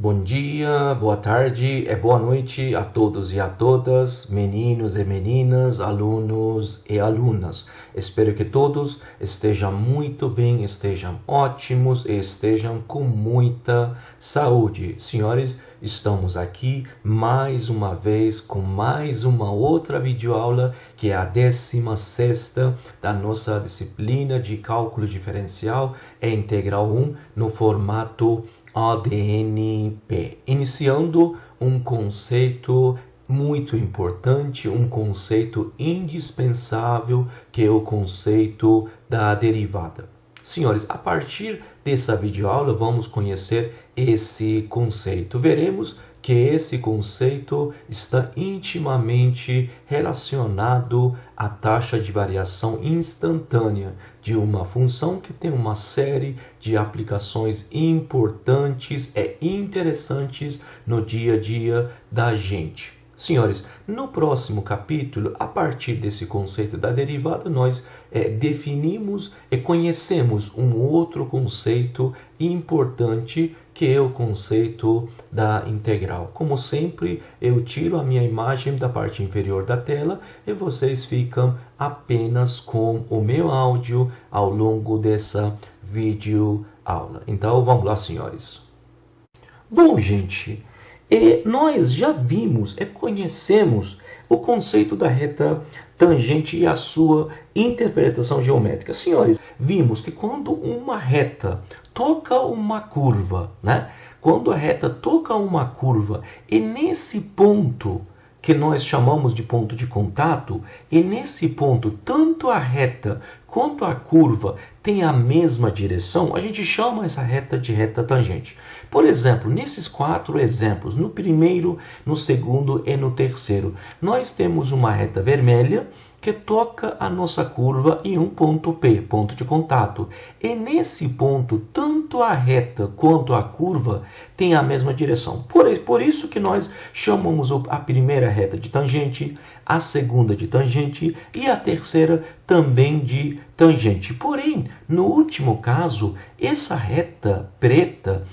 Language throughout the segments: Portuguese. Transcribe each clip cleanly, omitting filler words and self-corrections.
Bom dia, boa tarde e boa noite a todos e a todas, meninos e meninas, alunos e alunas. Espero que todos estejam muito bem, estejam ótimos e estejam com muita saúde. Senhores, estamos aqui mais uma vez com mais uma outra videoaula, que é a 16ª da nossa disciplina de cálculo diferencial e integral 1 no formato ODNP, iniciando um conceito muito importante, um conceito indispensável, que é o conceito da derivada. Senhores, a partir dessa videoaula vamos conhecer esse conceito. Veremos que esse conceito está intimamente relacionado à taxa de variação instantânea de uma função que tem uma série de aplicações importantes e interessantes no dia a dia da gente. Senhores, no próximo capítulo, a partir desse conceito da derivada, nós definimos e conhecemos um outro conceito importante, que é o conceito da integral. Como sempre, eu tiro a minha imagem da parte inferior da tela e vocês ficam apenas com o meu áudio ao longo dessa videoaula. Então, vamos lá, senhores. Bom, gente, nós já vimos e conhecemos o conceito da reta tangente e a sua interpretação geométrica. Senhores, vimos que quando uma reta toca uma curva, né? Quando a reta toca uma curva e nesse ponto que nós chamamos de ponto de contato, e nesse ponto tanto a reta quanto a curva tem a mesma direção, a gente chama essa reta de reta tangente. Por exemplo, nesses 4 exemplos, no primeiro, no segundo e no terceiro, nós temos uma reta vermelha que toca a nossa curva em um ponto P, ponto de contato. E nesse ponto, tanto a reta quanto a curva têm a mesma direção. Por isso que nós chamamos a primeira reta de tangente, a segunda de tangente e a terceira também de tangente. Porém, no último caso, essa reta preta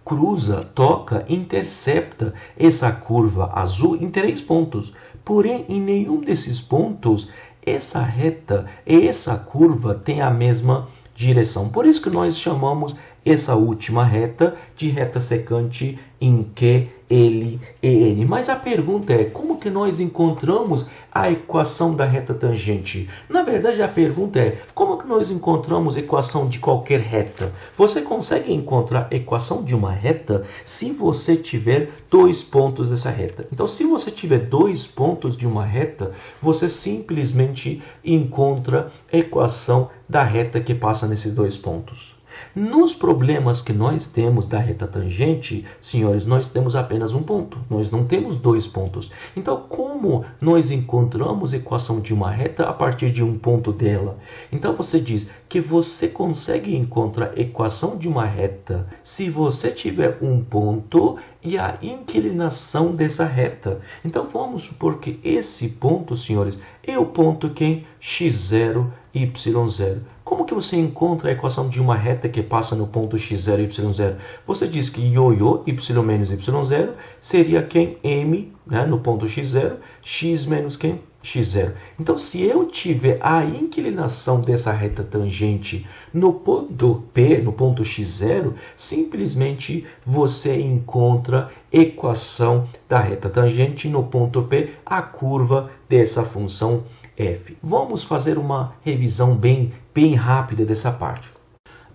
cruza, toca, intercepta essa curva azul em 3 pontos. Porém, em nenhum desses pontos, essa reta e essa curva têm a mesma direção. Por isso que nós chamamos essa última reta de reta secante em Q, L e N. Mas a pergunta é, como que nós encontramos a equação da reta tangente? Na verdade, a pergunta é, como que nós encontramos a equação de qualquer reta? Você consegue encontrar a equação de uma reta se você tiver 2 pontos dessa reta. Então, se você tiver 2 pontos de uma reta, você simplesmente encontra a equação da reta que passa nesses 2 pontos. Nos problemas que nós temos da reta tangente, senhores, nós temos apenas um ponto. Nós não temos 2 pontos. Então, como nós encontramos a equação de uma reta a partir de um ponto dela? Então, você diz que você consegue encontrar a equação de uma reta se você tiver um ponto e a inclinação dessa reta. Então, vamos supor que esse ponto, senhores, é o ponto que x0, y0. Como que você encontra a equação de uma reta que passa no ponto x0 e y0? Você diz que ioiô, y menos y0, seria quem? M, né, no ponto x0, x menos quem? x0. Então, se eu tiver a inclinação dessa reta tangente no ponto P, no ponto x0, simplesmente você encontra equação da reta tangente no ponto P, a curva dessa função f. Vamos fazer uma revisão bem rápida dessa parte.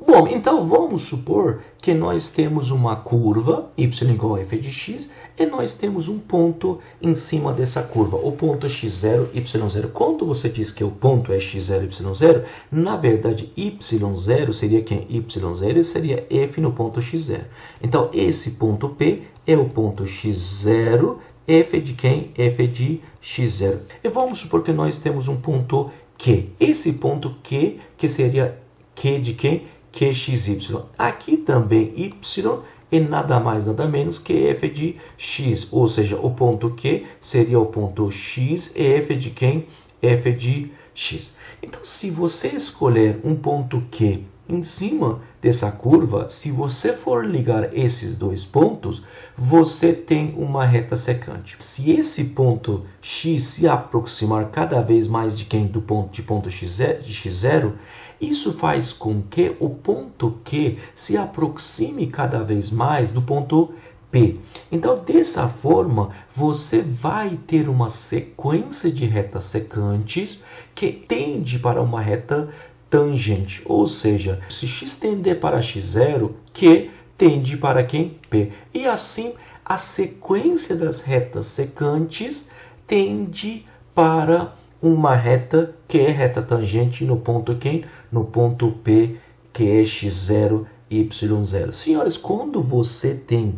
Bom, então vamos supor que nós temos uma curva, y igual a f de x, e nós temos um ponto em cima dessa curva, o ponto x0, y0. Quando você diz que o ponto é x0, y0, na verdade, y0 seria quem? y0 seria f no ponto x0. Então, esse ponto P é o ponto x0, f de quem? f de x0. E vamos supor que nós temos um ponto Q. Esse ponto Q, que seria Q de quem? QXY. Aqui também y é nada mais nada menos que f de x, ou seja, o ponto Q seria o ponto x e f de quem? f de x. Então, se você escolher um ponto Q em cima dessa curva, se você for ligar esses dois pontos, você tem uma reta secante. Se esse ponto x se aproximar cada vez mais de quem? Do ponto x0, isso faz com que o ponto Q se aproxime cada vez mais do ponto P. Então, dessa forma, você vai ter uma sequência de retas secantes que tende para uma reta tangente. Ou seja, se x tender para x0, Q tende para quem? P. E assim, a sequência das retas secantes tende para uma reta que é reta tangente no ponto quem? No ponto P, que é x0, y0. Senhores, quando você tem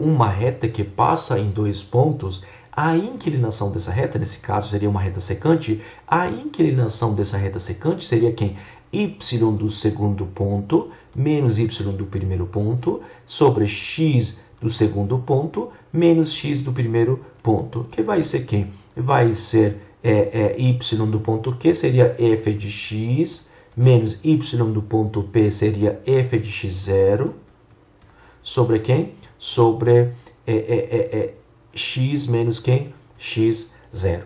uma reta que passa em dois pontos, a inclinação dessa reta, nesse caso seria uma reta secante, a inclinação dessa reta secante seria quem? Y do segundo ponto menos y do primeiro ponto sobre x do segundo ponto menos x do primeiro ponto, que vai ser quem? Vai ser y do ponto Q seria f de x menos y do ponto P seria f de x0 sobre quem? Sobre x menos quem? x0.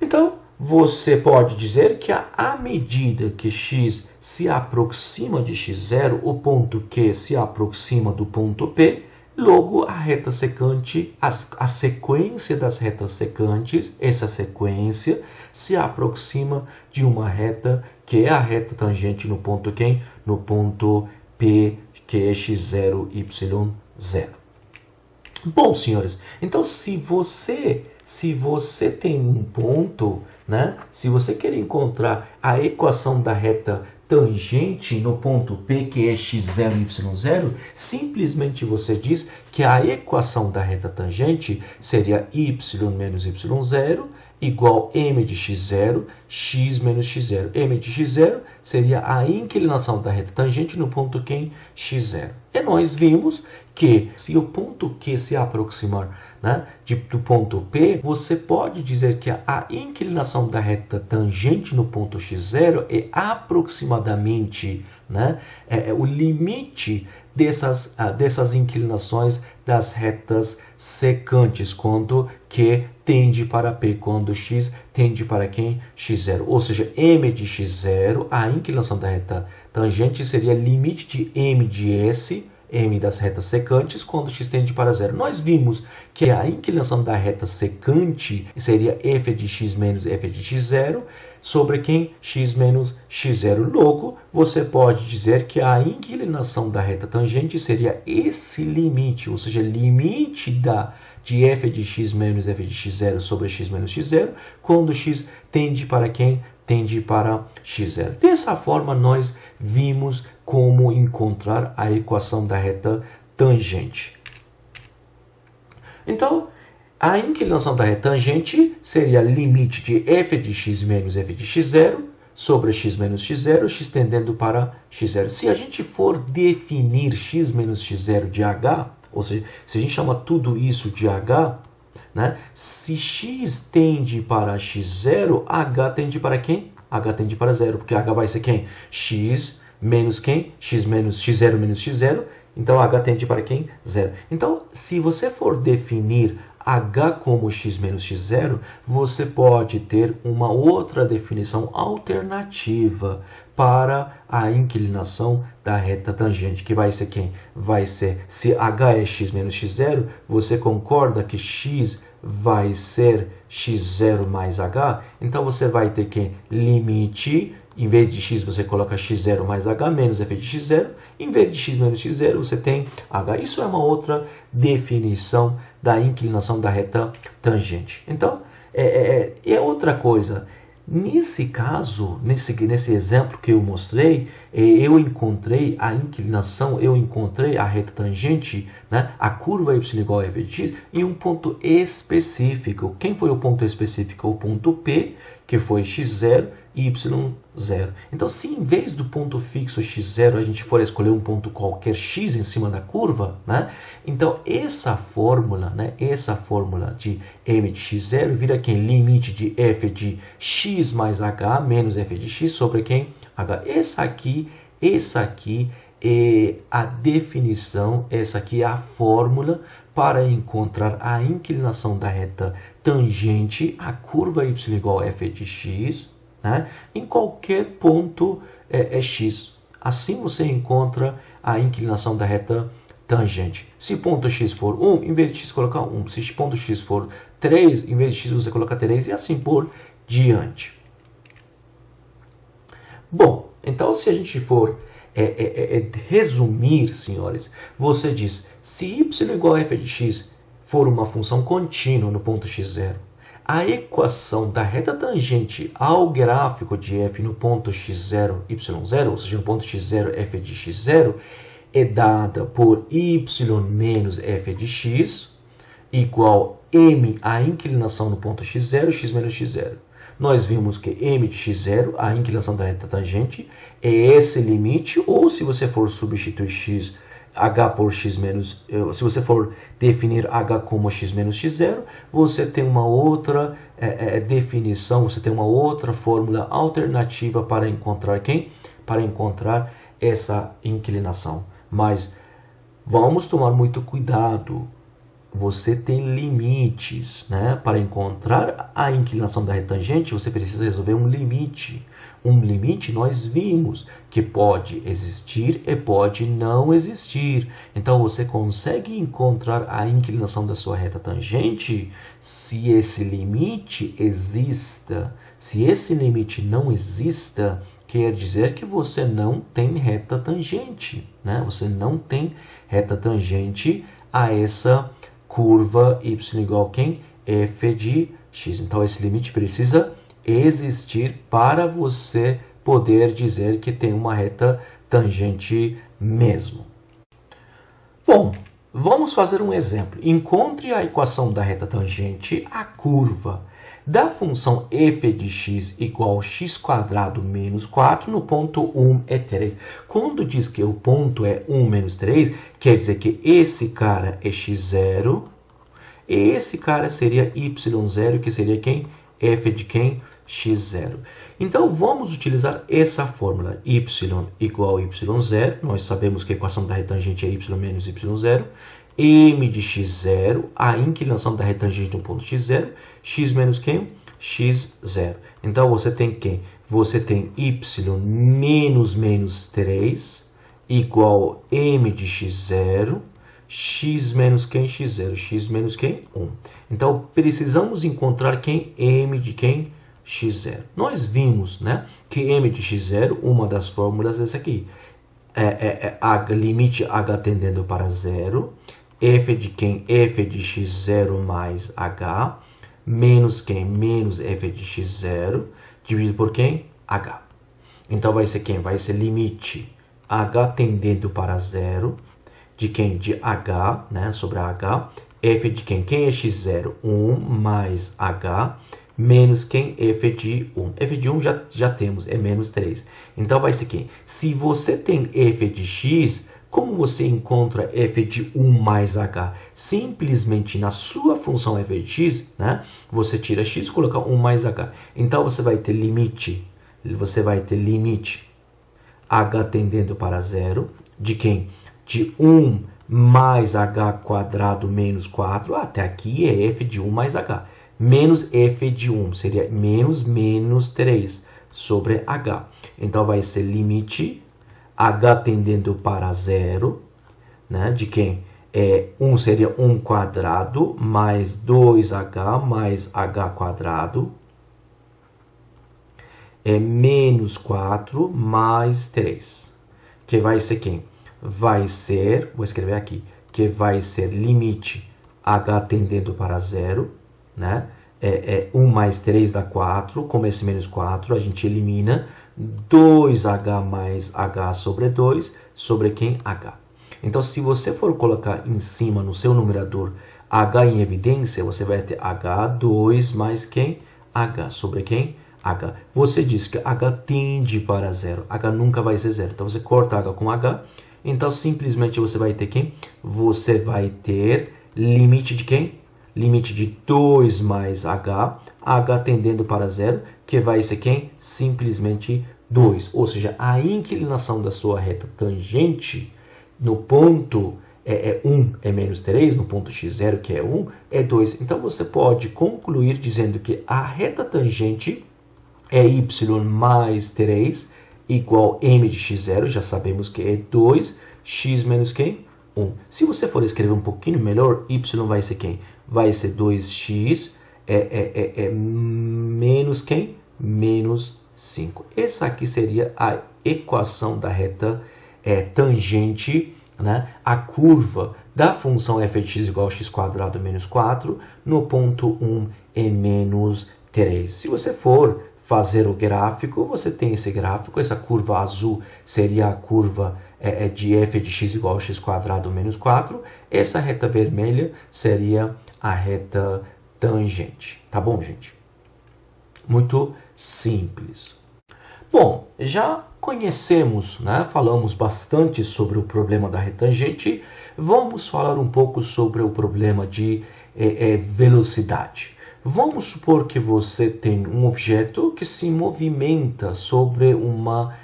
Então, você pode dizer que à medida que x se aproxima de x0, o ponto Q se aproxima do ponto P, logo a reta secante, a sequência das retas secantes, essa sequência se aproxima de uma reta que é a reta tangente no ponto quem? No ponto P, que é x0, y0. Bom, senhores, então se você tem um ponto, né? Se você quer encontrar a equação da reta tangente no ponto P, que é x0, y0, simplesmente você diz que a equação da reta tangente seria y menos y0 igual m de x0, x menos x0. M de x0 seria a inclinação da reta tangente no ponto quem? x0. E nós vimos que se o ponto Q se aproximar, né, do ponto P, você pode dizer que a inclinação da reta tangente no ponto x0 é aproximadamente, né, o limite dessas inclinações das retas secantes, quando Q tende para P, quando x tende para quem? x0. Ou seja, m de x0, a inclinação da reta tangente seria limite de m de S, m das retas secantes, quando x tende para 0. Nós vimos que a inclinação da reta secante seria f de x menos f de x0 sobre quem? X menos x0. Logo, você pode dizer que a inclinação da reta tangente seria esse limite, ou seja, limite de f de x menos f de x0 sobre x menos x0, quando x tende para quem? Tende para x0. Dessa forma, nós vimos como encontrar a equação da reta tangente. Então, a inclinação da reta tangente seria limite de f de x menos f de x0 sobre x menos x0, x tendendo para x0. Se a gente for definir x menos x0 de h, ou seja, se a gente chama tudo isso de h, né? Se x tende para x0, h tende para quem? H tende para 0, porque h vai ser quem? X menos quem? X menos x0 menos x0, então h tende para quem? 0. Então, se você for definir h como x menos x0, você pode ter uma outra definição alternativa para a inclinação da reta tangente, que vai ser quem? Vai ser, se h é x menos x0, você concorda que x vai ser x0 mais h? Então, você vai ter que limite, em vez de x, você coloca x0 mais h menos f de x0. Em vez de x menos x0, você tem h. Isso é uma outra definição da inclinação da reta tangente. Então, é outra coisa. Nesse caso, nesse exemplo que eu mostrei, eu encontrei a inclinação, eu encontrei a reta tangente, né, a curva y igual a f de x, em um ponto específico. Quem foi o ponto específico? O ponto P, que foi x0, y0. Então, se em vez do ponto fixo x0 a gente for escolher um ponto qualquer x em cima da curva, né? Então essa fórmula, né? Essa fórmula de m de x0 vira quem? Limite de f de x mais h menos f de x sobre quem? H. Essa aqui é a definição, essa aqui é a fórmula para encontrar a inclinação da reta tangente à curva y igual a f de x, né? Em qualquer ponto x. Assim você encontra a inclinação da reta tangente. Se ponto x for 1, em vez de x colocar 1. Se ponto x for 3, em vez de x você coloca 3 e assim por diante. Bom, então se a gente for resumir, senhores, você diz, se y igual a f de x for uma função contínua no ponto x0, a equação da reta tangente ao gráfico de f no ponto x0, y0, ou seja, no ponto x0, f de x0, é dada por y menos f de x igual m, a inclinação no ponto x0, x menos x0. Nós vimos que m de x0, a inclinação da reta tangente, é esse limite, ou se você for substituir x, h por x menos, se você for definir h como x menos x0, você tem uma outra definição, você tem uma outra fórmula alternativa para encontrar quem? Para encontrar essa inclinação. Mas vamos tomar muito cuidado. Você tem limites, né? Para encontrar a inclinação da reta tangente, você precisa resolver um limite. Um limite nós vimos que pode existir e pode não existir. Então você consegue encontrar a inclinação da sua reta tangente se esse limite exista. Se esse limite não exista, quer dizer que você não tem reta tangente, né? Você não tem reta tangente a essa curva y igual a quem? F de x. Então, esse limite precisa existir para você poder dizer que tem uma reta tangente mesmo. Bom, vamos fazer um exemplo. Encontre a equação da reta tangente à curva da função f de x igual a x² menos 4 no ponto 1 é 3. Quando diz que o ponto é 1 menos 3, quer dizer que esse cara é x0 e esse cara seria y0, que seria quem? F de quem? x0. Então, vamos utilizar essa fórmula y igual a y0. Nós sabemos que a equação da retangente é y menos y0. M de x0, a inclinação da retangente do ponto x0, x menos quem? x0. Então, você tem quem? Você tem y menos 3 igual a m de x0, x menos quem? x0, x menos quem? 1. Então, precisamos encontrar quem? M de quem? x0. Nós vimos, né, que m de x0, uma das fórmulas é essa aqui. Limite h tendendo para 0. F de quem? F de x0 mais h, menos quem? Menos f de x0, dividido por quem? h. Então, vai ser quem? Vai ser limite h tendendo para 0, de quem? De h, né? Sobre h. F de quem? Quem é x0? 1 mais h, menos quem? F de 1. F de 1 já temos, é menos 3. Então, vai ser quem? Se você tem f de x, como você encontra f de 1 mais h? Simplesmente na sua função f de x, né? Você tira x e coloca 1 mais h. Então, você vai ter limite h tendendo para 0, de quem? De 1 mais h² menos 4, até aqui é f de 1 mais h. Menos f de 1, seria menos 3 sobre h. Então, vai ser limite h tendendo para 0, né? De quem? 1 seria 1² mais 2h mais h², menos 4 mais 3, que vai ser quem? Vai ser, vou escrever aqui, que vai ser limite h tendendo para 0, né? 1 mais 3 dá 4, como esse menos 4, a gente elimina 2h mais h sobre 2, sobre quem? h. Então, se você for colocar em cima, no seu numerador, h em evidência, você vai ter h2 mais quem? h, sobre quem? H. Você diz que H tende para zero. H nunca vai ser zero. Então, você corta H com H. Então, simplesmente você vai ter quem? Você vai ter limite de quem? Limite de 2 mais H. H tendendo para zero, que vai ser quem? Simplesmente 2. Ou seja, a inclinação da sua reta tangente no ponto 1 é menos 3, no ponto x0, que é 1, é 2. Então, você pode concluir dizendo que a reta tangente é y mais 3 igual m de x0, já sabemos que é 2, x menos quem? 1. Se você for escrever um pouquinho melhor, y vai ser quem? Vai ser 2x menos quem? Menos 5. Essa aqui seria a equação da reta tangente, né? A curva da função f de x igual a x² menos 4 no ponto 1 é menos 3. Se você for fazer o gráfico, você tem esse gráfico, essa curva azul seria a curva de f de x igual a x² menos 4, essa reta vermelha seria a reta tangente. Tá bom, gente? Muito simples. Bom, já conhecemos, né? Falamos bastante sobre o problema da retangente, vamos falar um pouco sobre o problema de velocidade. Vamos supor que você tem um objeto que se movimenta sobre uma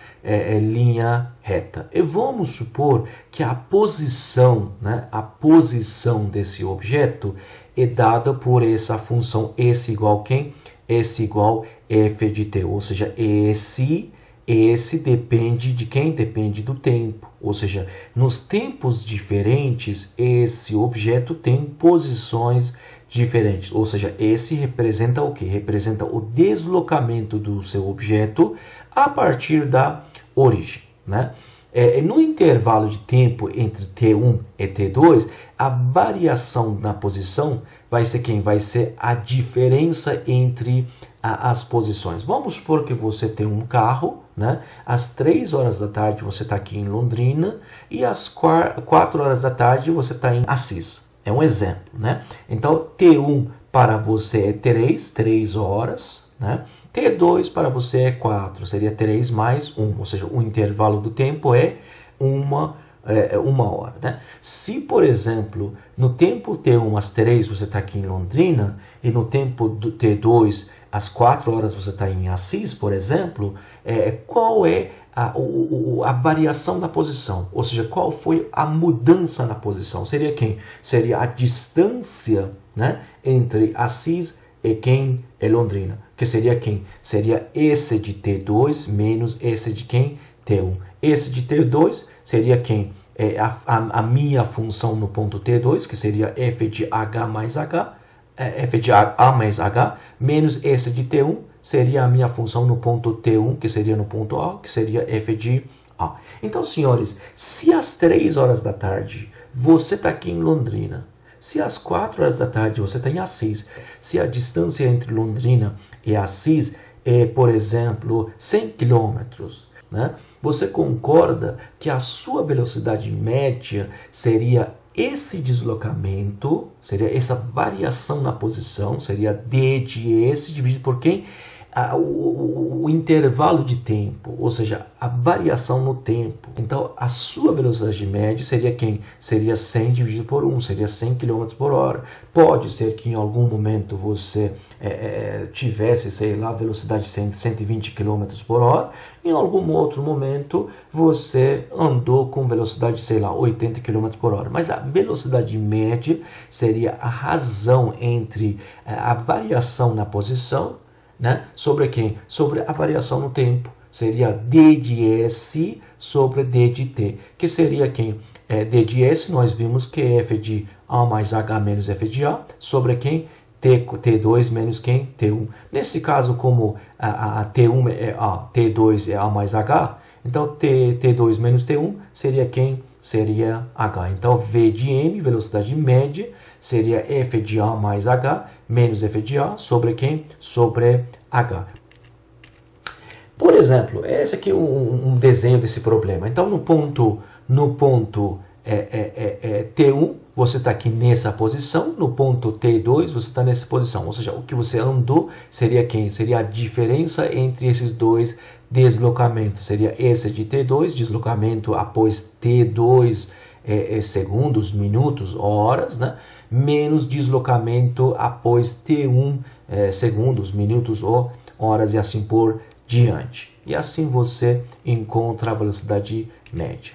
linha reta. E vamos supor que a posição, né? A posição desse objeto é dada por essa função S igual a quem? S igual f de t, ou seja, esse depende de quem? Depende do tempo, ou seja, nos tempos diferentes, esse objeto tem posições diferentes, ou seja, esse representa o que? Representa o deslocamento do seu objeto a partir da origem, né? No intervalo de tempo entre T1 e T2, a variação na posição vai ser quem? Vai ser a diferença entre as posições. Vamos supor que você tem um carro, né? Às 3 horas da tarde você está aqui em Londrina e às 4 horas da tarde você está em Assis. É um exemplo, né? Então, T1 para você é 3 horas, né? T2 para você é 4, seria 3 mais 1, ou seja, o intervalo do tempo é uma hora, né? Se, por exemplo, no tempo T1 às 3 você está aqui em Londrina e no tempo do T2 às 4 horas você está em Assis, por exemplo, qual é a variação da posição? Ou seja, qual foi a mudança na posição? Seria quem? Seria a distância, né, entre Assis e quem é Londrina. Que seria quem? Seria S de T2 menos S de quem? T1. S de T2 seria quem? A minha função no ponto T2, que seria f de h mais h, f de a mais h, menos S de T1, seria a minha função no ponto T1, que seria no ponto A, que seria f de a. Então, senhores, se às 3 horas da tarde você está aqui em Londrina, se às 4 horas da tarde você está em Assis, se a distância entre Londrina e Assis é, por exemplo, 100 km, né? Você concorda que a sua velocidade média seria esse deslocamento, seria essa variação na posição, seria d de s dividido por quem? O intervalo de tempo, ou seja, a variação no tempo. Então, a sua velocidade média seria quem? Seria 100 dividido por 1, seria 100 km por hora. Pode ser que em algum momento você tivesse, sei lá, velocidade de 120 km por hora, em algum outro momento você andou com velocidade, sei lá, 80 km por hora. Mas a velocidade média seria a razão entre a variação na posição, né, sobre quem? Sobre a variação no tempo. Seria d de s sobre d de t, que seria quem? D de s, nós vimos que é f de a mais h menos f de a, sobre quem? T2 menos quem? T1. Nesse caso, como a T1 é a, T2 é a mais h, então T2 menos T1 seria quem? Seria h. Então, V de m, velocidade média, seria f de a mais h, menos f de a, sobre quem? Sobre h. Por exemplo, esse aqui é um desenho desse problema. Então, no ponto T1, você está aqui nessa posição, no ponto T2, você está nessa posição. Ou seja, o que você andou seria quem? Seria a diferença entre esses dois deslocamentos. Seria esse de T2, deslocamento após T2 segundos, minutos, horas, né? Menos deslocamento após T1 segundos, minutos ou horas e assim por diante. E assim você encontra a velocidade média.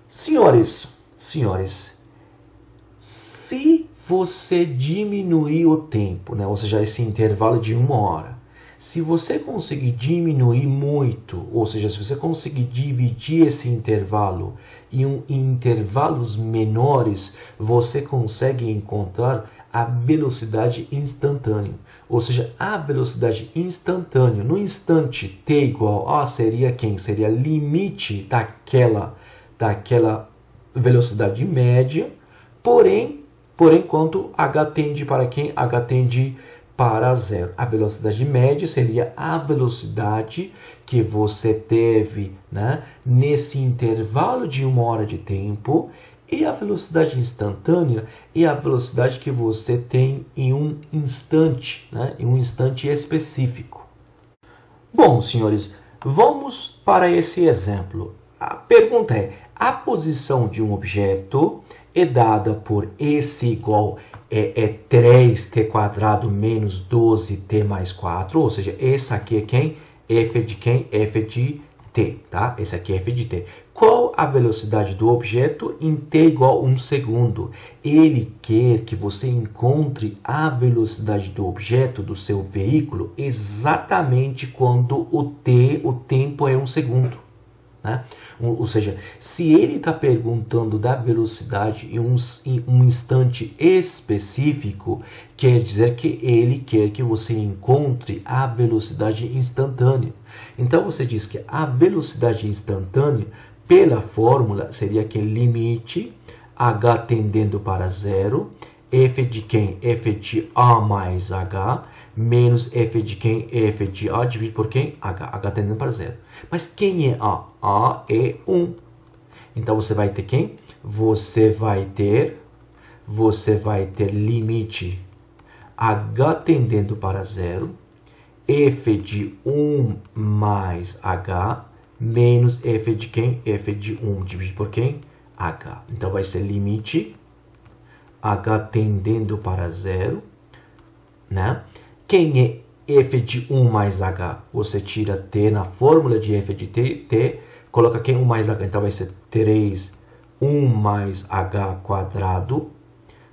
Senhores, se você diminuir o tempo, né, ou seja, esse intervalo de 1 hora, se você conseguir diminuir muito, ou seja, se você conseguir dividir esse intervalo em intervalos menores, você consegue encontrar a velocidade instantânea. Ou seja, a velocidade instantânea, no instante t igual a seria quem? Seria limite daquela velocidade média, porém quando h tende para quem? H tende para zero. A velocidade média seria a velocidade que você teve, né, nesse intervalo de 1 hora de tempo, e a velocidade instantânea é a velocidade que você tem em um instante, né, em um instante específico. Bom, senhores, vamos para esse exemplo. A pergunta é: a posição de um objeto é dada por S igual 3t² menos 12t mais 4, ou seja, esse aqui é quem? F de quem? F de t, tá? Esse aqui é F de t. Qual a velocidade do objeto em t igual a 1 segundo? Ele quer que você encontre a velocidade do objeto, do seu veículo, exatamente quando o tempo é 1 segundo. Né? Ou seja, se ele está perguntando da velocidade em um instante específico, quer dizer que ele quer que você encontre a velocidade instantânea. Então você diz que a velocidade instantânea, pela fórmula, seria que limite h tendendo para zero, f de quem? F de a mais h, menos f de quem? F de a dividido por quem? H tendendo para zero. Mas quem é a? A é 1. Então você vai ter quem? Você vai ter limite h tendendo para zero, f de 1 mais h, menos f de quem? F de 1 dividido por quem? H. Então vai ser limite h tendendo para zero, né? Quem é f de 1 mais h? Você tira t na fórmula de f de t, coloca quem? 1 mais h. Então vai ser 3, 1 mais h quadrado,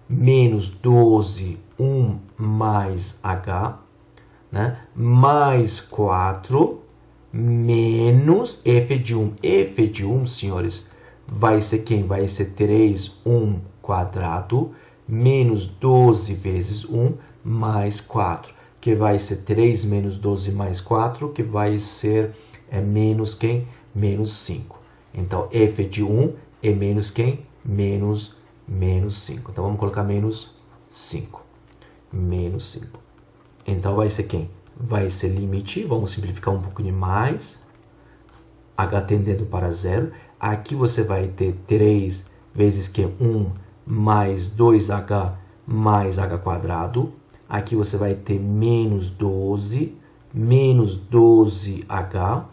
menos 12, 1 mais h, né? Mais 4, menos f de 1. F de 1, senhores, vai ser quem? Vai ser 3, 1 quadrado, menos 12 vezes 1, mais 4. Que vai ser 3 menos 12 mais 4, que vai ser menos quem? Menos 5. Então, f de 1 é menos quem? Menos 5. Então, vamos colocar menos 5. Menos 5. Então, vai ser quem? Vai ser limite, vamos simplificar um pouquinho mais, h tendendo para zero. Aqui você vai ter 3 vezes que 1 mais 2h mais h quadrado. Aqui você vai ter menos 12 12h,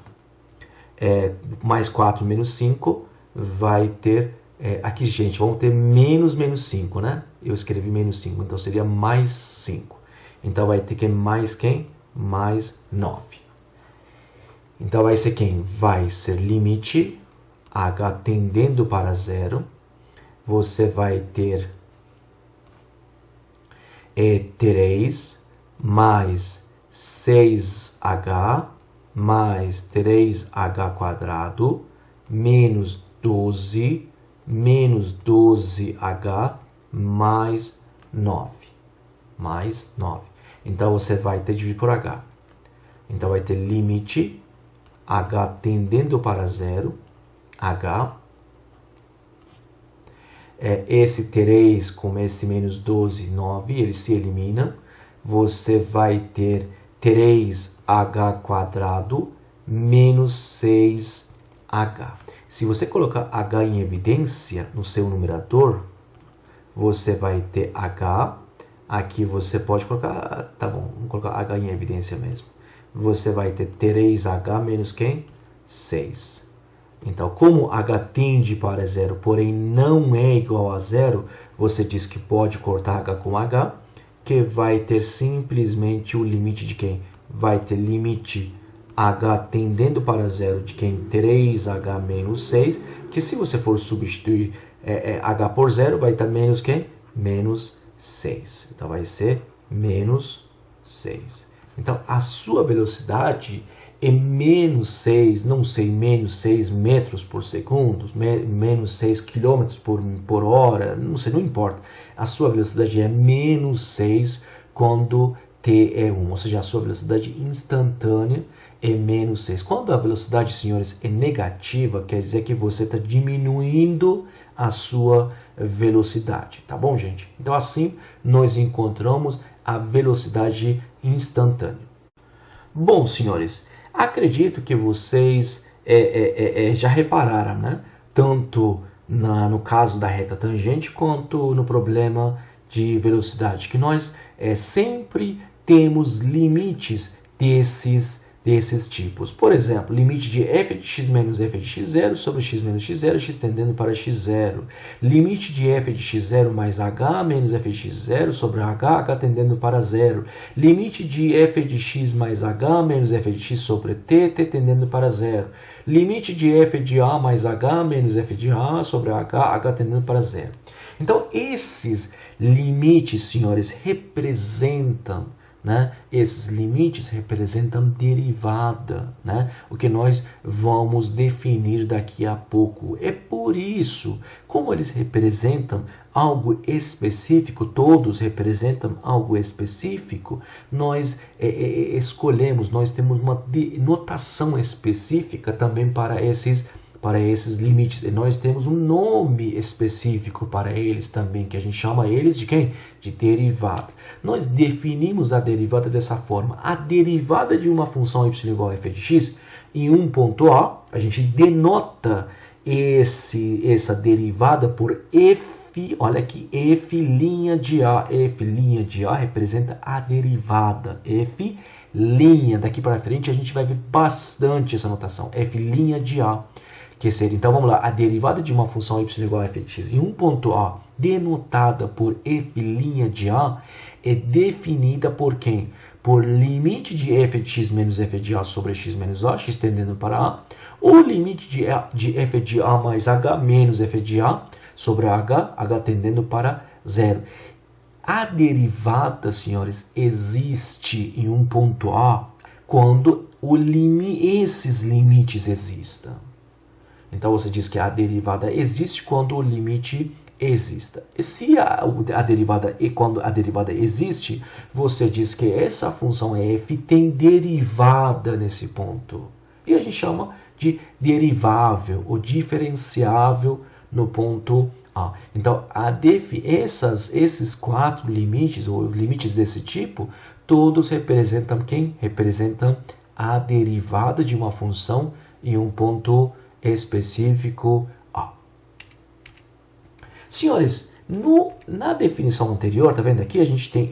mais 4 menos 5, vai ter, aqui gente, vamos ter menos 5, né? Eu escrevi menos 5, então seria mais 5. Então vai ter que mais quem? Mais 9. Então vai ser quem? Vai ser limite h tendendo para zero. Você vai ter 3 mais 6h mais 3h quadrado menos 12 menos 12h mais 9. Mais 9. Então você vai ter dividido por h. Então vai ter limite h tendendo para zero, h. Esse 3 com esse menos 12, 9, eles se eliminam. Você vai ter 3h quadrado menos 6h. Se você colocar h em evidência no seu numerador, você vai ter h. Aqui você pode colocar, tá bom, vamos colocar h em evidência mesmo. Você vai ter 3h menos quem? 6. Então, como h tende para zero, porém não é igual a zero, você diz que pode cortar h com h, que vai ter simplesmente o limite de quem? Vai ter limite h tendendo para zero de quem? 3h menos 6, que se você for substituir h por zero, vai estar menos quem? Menos 6. Então, vai ser menos 6. Então, a sua velocidade é menos 6, não sei, menos 6 metros por segundo, menos 6 quilômetros por hora, não sei, não importa. A sua velocidade é menos 6 quando t é 1, ou seja, a sua velocidade instantânea é menos 6. Quando a velocidade, senhores, é negativa, quer dizer que você está diminuindo a sua velocidade, tá bom, gente? Então, assim, nós encontramos a velocidade instantânea. Bom, senhores, acredito que vocês já repararam, né? Tanto no caso da reta tangente, quanto no problema de velocidade, que nós sempre temos limites desses tipos. Por exemplo, limite de f de x menos f de x0 sobre x menos x0, x tendendo para x0. Limite de f de x0 mais h menos f de x0 sobre h, h tendendo para 0. Limite de f de x mais h menos f de x sobre t, t tendendo para 0. Limite de f de a mais h menos f de a sobre h, h tendendo para 0. Então, esses limites, senhores, representam, né? Esses limites representam derivada, né? O que nós vamos definir daqui a pouco. É por isso, como eles representam algo específico, todos representam algo específico, nós escolhemos, nós temos uma notação específica também para esses limites. E nós temos um nome específico para eles também, que a gente chama eles de quem? De derivada. Nós definimos a derivada dessa forma. A derivada de uma função y igual a f de x, em um ponto A, a gente denota essa derivada por f, olha aqui, f' de A. F' de A representa a derivada. F', daqui para frente a gente vai ver bastante essa notação. F' de A. Que seria, então vamos lá, a derivada de uma função y igual a f de x em um ponto A, denotada por f' de A, é definida por quem? Por limite de f de x menos f de A sobre x menos A, x tendendo para A, ou limite de f de A mais h menos f de A sobre h, h tendendo para 0. A derivada, senhores, existe em um ponto A quando esses limites existam. Então, você diz que a derivada existe quando o limite exista. E se quando a derivada existe, você diz que essa função f tem derivada nesse ponto. E a gente chama de derivável ou diferenciável no ponto A. Então, esses 4 limites, ou limites desse tipo, todos representam quem? Representam a derivada de uma função em um ponto específico A. Senhores, na definição anterior, tá vendo aqui? A gente tem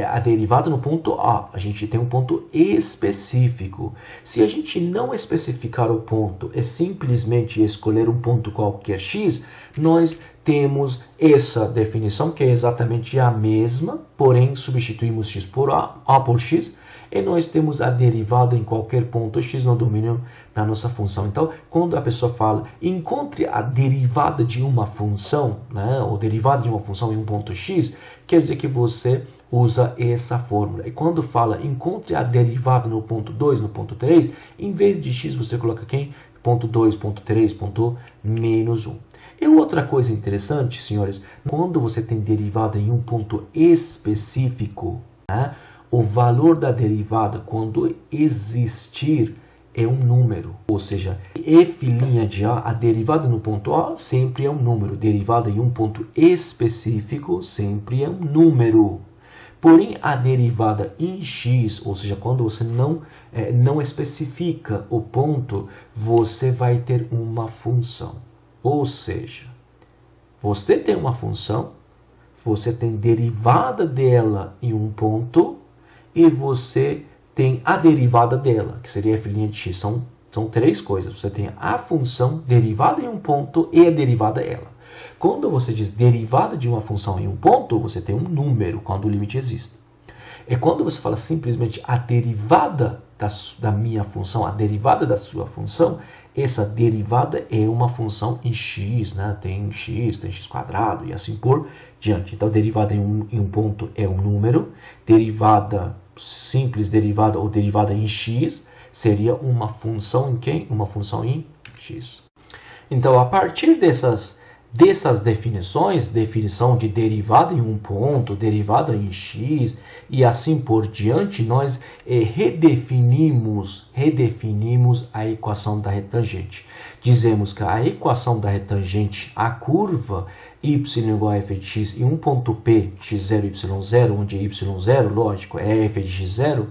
a derivada no ponto A. A gente tem um ponto específico. Se a gente não especificar o ponto e simplesmente escolher um ponto qualquer x, nós temos essa definição que é exatamente a mesma, porém substituímos x por A por x, e nós temos a derivada em qualquer ponto x no domínio da nossa função. Então, quando a pessoa fala encontre a derivada de uma função, né, ou derivada de uma função em um ponto x, quer dizer que você usa essa fórmula. E quando fala encontre a derivada no ponto 2, no ponto 3, em vez de x você coloca quem? Ponto 2, ponto 3, ponto menos 1. E outra coisa interessante, senhores, quando você tem derivada em um ponto específico, né, o valor da derivada, quando existir, é um número. Ou seja, f' de A, a derivada no ponto A, sempre é um número. Derivada em um ponto específico, sempre é um número. Porém, a derivada em x, ou seja, quando você não especifica o ponto, você vai ter uma função. Ou seja, você tem uma função, você tem derivada dela em um ponto e você tem a derivada dela, que seria f' de x. São três coisas. Você tem a função derivada em um ponto e a derivada dela. Quando você diz derivada de uma função em um ponto, você tem um número quando o limite existe. E quando você fala simplesmente a derivada da minha função, a derivada da sua função, essa derivada é uma função em x, né? Tem x quadrado e assim por diante. Então, derivada em um ponto é um número, derivada simples, derivada ou derivada em x seria uma função em quem? Uma função em x. Então, a partir dessas definições, definição de derivada em um ponto, derivada em x e assim por diante, nós redefinimos a equação da retangente. Dizemos que a equação da retangente, a curva y igual a f de x em um ponto P, x0, y0, onde y0, lógico, é f de x0,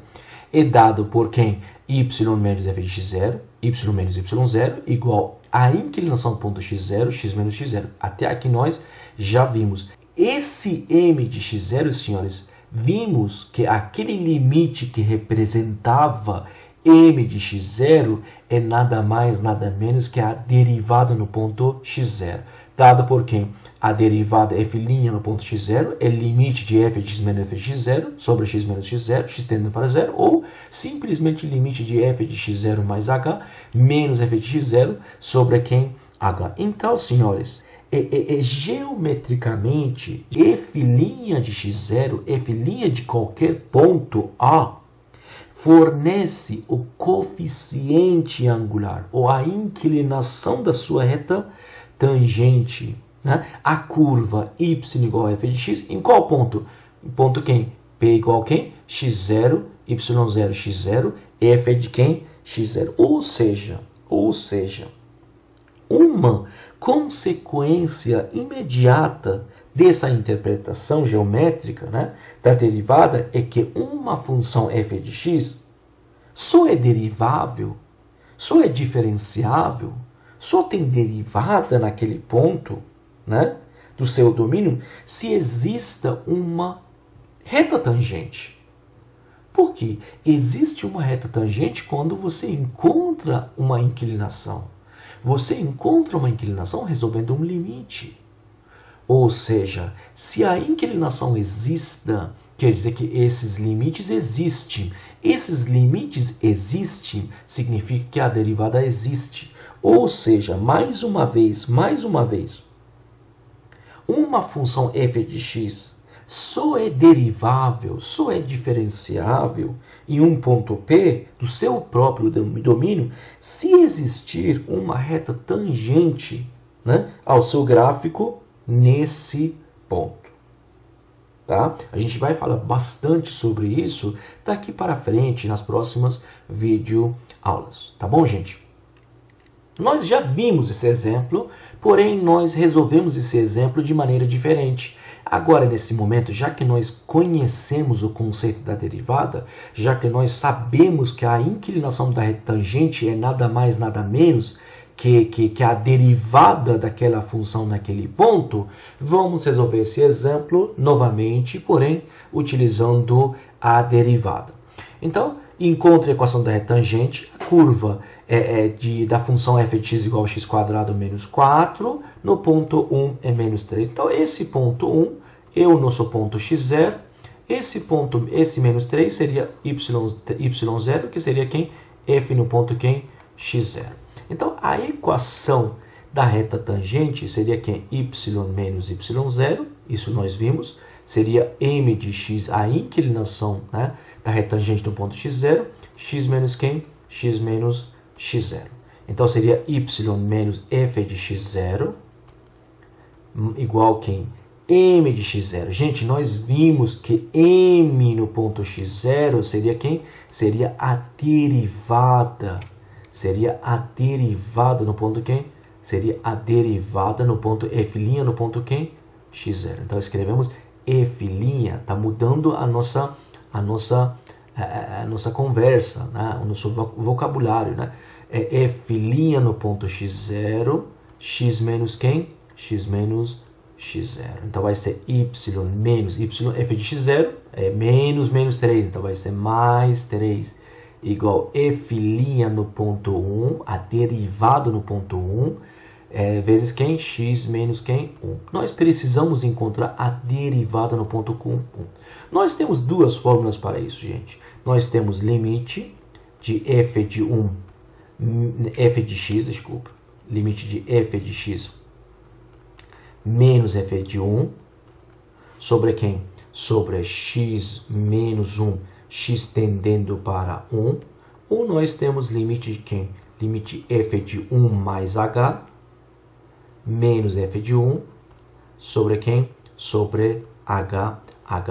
é dado por quem? Y menos f de x0, y menos y0, igual a inclinação do ponto x0, x menos x0. Até aqui nós já vimos. Esse m de x0, senhores, vimos que aquele limite que representava m de x0 é nada mais, nada menos que a derivada no ponto x0. Dado por quem? A derivada f' no ponto x0 é limite de f de x menos f de x0 sobre x menos x0, x tendendo para zero, ou simplesmente limite de f de x0 mais h menos f de x0 sobre quem? H. Então, senhores, geometricamente, f' de x0, f' de qualquer ponto A, fornece o coeficiente angular, ou a inclinação da sua reta tangente, né? A curva y igual a f de x, em qual ponto? Em ponto quem? P igual a quem? x0, y0, x0, f é de quem? x0. Ou seja, uma consequência imediata dessa interpretação geométrica, né, da derivada é que uma função f de x só é derivável, só é diferenciável, só tem derivada naquele ponto, né, do seu domínio se exista uma reta tangente. Por quê? Existe uma reta tangente quando você encontra uma inclinação. Você encontra uma inclinação resolvendo um limite. Ou seja, se a inclinação exista, quer dizer que esses limites existem. Esses limites existem, significa que a derivada existe. Ou seja, mais uma vez, uma função f de x só é derivável, só é diferenciável em um ponto P do seu próprio domínio se existir uma reta tangente, né, ao seu gráfico nesse ponto. Tá? A gente vai falar bastante sobre isso daqui para frente nas próximas videoaulas. Tá bom, gente? Nós já vimos esse exemplo, porém nós resolvemos esse exemplo de maneira diferente. Agora, nesse momento, já que nós conhecemos o conceito da derivada, já que nós sabemos que a inclinação da retangente é nada mais, nada menos que a derivada daquela função naquele ponto, vamos resolver esse exemplo novamente, porém, utilizando a derivada. Então, encontre a equação da retangente, a curva da função f de x igual a x quadrado menos 4, no ponto 1 é menos 3. Então, esse ponto 1 é o nosso ponto x0, esse menos 3 seria y0, que seria quem? F no ponto quem? x0. Então, a equação da reta tangente seria quem? Y menos y0, isso nós vimos, seria m de x, a inclinação, né, da reta tangente no ponto x0, x menos quem? X menos x0. Então, seria y menos f de x0 igual a quem? M de x0. Gente, nós vimos que m no ponto x0 seria quem? Seria a derivada. Seria a derivada no ponto quem? Seria a derivada no ponto f' no ponto quem? x0. Então, escrevemos F', está mudando a nossa conversa, né? O nosso vocabulário, né? É F' no ponto x0, x menos quem? X menos x0. Então vai ser y menos y, f de x0 é menos 3, então vai ser mais 3, igual F' no ponto 1, a derivada no ponto 1, vezes quem? X menos quem? 1. Nós precisamos encontrar a derivada no ponto 1. Nós temos duas fórmulas para isso, gente. Nós temos limite de f de x, desculpa, limite de f de x menos f de 1 sobre quem? Sobre x menos 1, x tendendo para 1. Ou nós temos limite de quem? Limite f de 1 mais h menos f de 1 sobre quem? Sobre h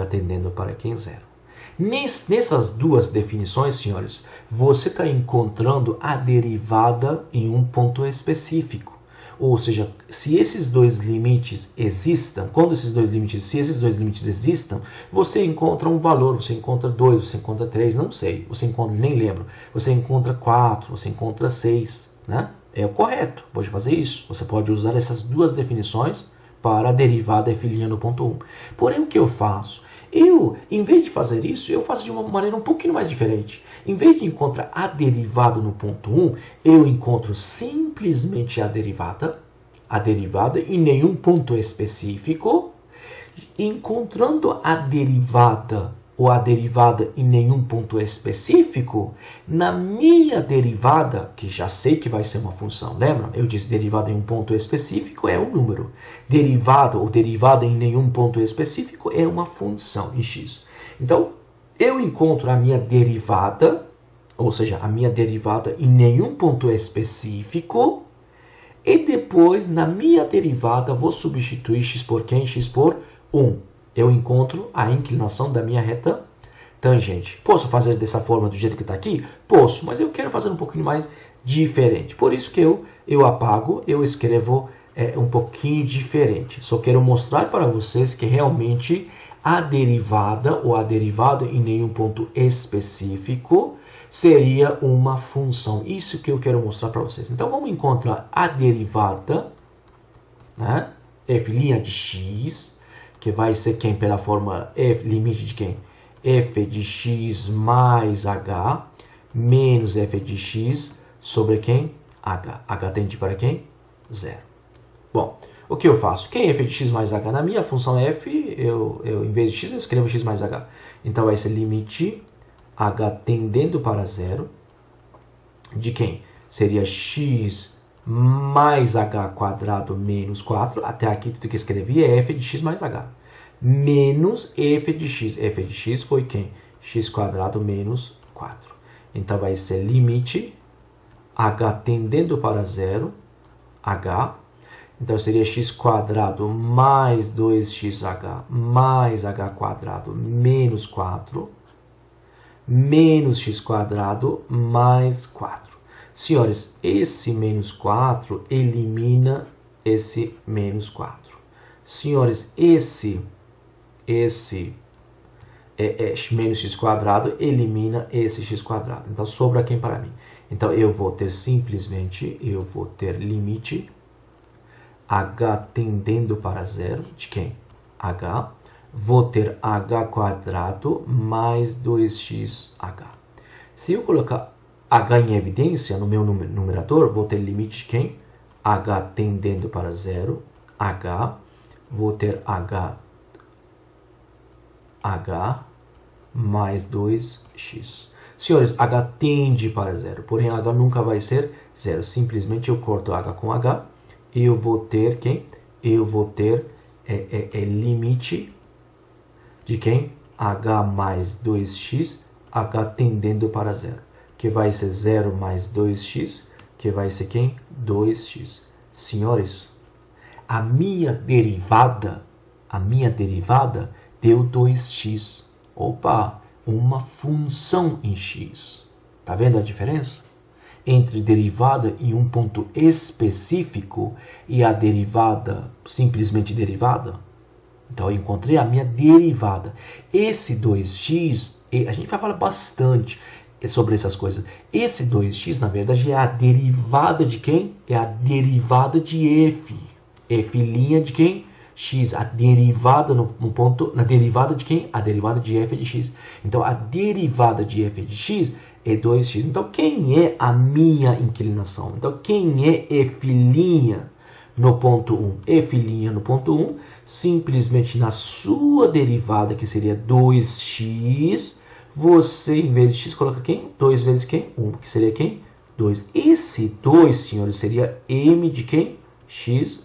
tendendo para quem? 0. Nessas duas definições, senhores, você está encontrando a derivada em um ponto específico. Ou seja, se esses dois limites existam, se esses dois limites existam, você encontra um valor, você encontra 2, você encontra 3, não sei, você encontra, nem lembro, você encontra 4, você encontra 6, né? É o correto, pode fazer isso. Você pode usar essas duas definições para a derivada f' no ponto 1. Porém, o que eu faço? Em vez de fazer isso, eu faço de uma maneira um pouquinho mais diferente. Em vez de encontrar a derivada no ponto 1, eu encontro simplesmente a derivada em nenhum ponto específico. Encontrando a derivada ou a derivada em nenhum ponto específico, na minha derivada, que já sei que vai ser uma função, lembra? Eu disse derivada em um ponto específico é um número. Derivada ou derivada em nenhum ponto específico é uma função em x. Então, eu encontro a minha derivada, ou seja, a minha derivada em nenhum ponto específico, e depois, na minha derivada, vou substituir x por quem? X por 1. Eu encontro a inclinação da minha reta tangente. Posso fazer dessa forma do jeito que está aqui? Posso, mas eu quero fazer um pouquinho mais diferente. Por isso que eu apago, eu escrevo um pouquinho diferente. Só quero mostrar para vocês que realmente a derivada ou a derivada em nenhum ponto específico seria uma função. Isso que eu quero mostrar para vocês. Então vamos encontrar a derivada, né? F' de x, que vai ser quem pela fórmula f, limite de quem? F de x mais h menos f de x sobre quem? H. H tende para quem? 0. Bom, o que eu faço? Quem é f de x mais h? Na minha função f, em vez de x, eu escrevo x mais h. Então vai ser limite h tendendo para 0 de quem? Seria x mais h quadrado menos 4, até aqui tudo que escrevi é f de x mais h, menos f de x. F de x foi quem? X quadrado menos 4. Então vai ser limite h tendendo para 0, h, então seria x quadrado mais 2xh mais h quadrado menos 4, menos x quadrado mais 4. Senhores, esse menos 4 elimina esse menos 4. Senhores, esse menos x quadrado elimina esse x quadrado. Então, sobra quem para mim? Então, eu vou ter limite h tendendo para 0, de quem? H. Vou ter h quadrado mais 2xh. Se eu colocar h em evidência no meu numerador, vou ter limite de quem? H tendendo para 0, h, vou ter h mais 2x. Senhores, h tende para 0, porém h nunca vai ser 0. Simplesmente eu corto h com h, e eu vou ter quem? Eu vou ter limite de quem? H mais 2x, h tendendo para 0. Que vai ser 0 mais 2x, que vai ser quem? 2x. Senhores, a minha derivada deu 2x. Opa, uma função em x. Tá vendo a diferença? Entre derivada em um ponto específico e a derivada, simplesmente derivada. Então eu encontrei a minha derivada. Esse 2x, a gente vai falar bastante sobre essas coisas. Esse 2x, na verdade, é a derivada de quem? É a derivada de f. F' de quem? X. A derivada no ponto, na derivada de quem? A derivada de f de x. Então a derivada de f de x é 2x. Então quem é a minha inclinação? Então quem é f' no ponto 1? F' no ponto 1, simplesmente na sua derivada, que seria 2x, você, em vez de x, coloca quem? 2 vezes quem? 1, que seria quem? 2. Esse 2, senhores, seria m de quem? X0.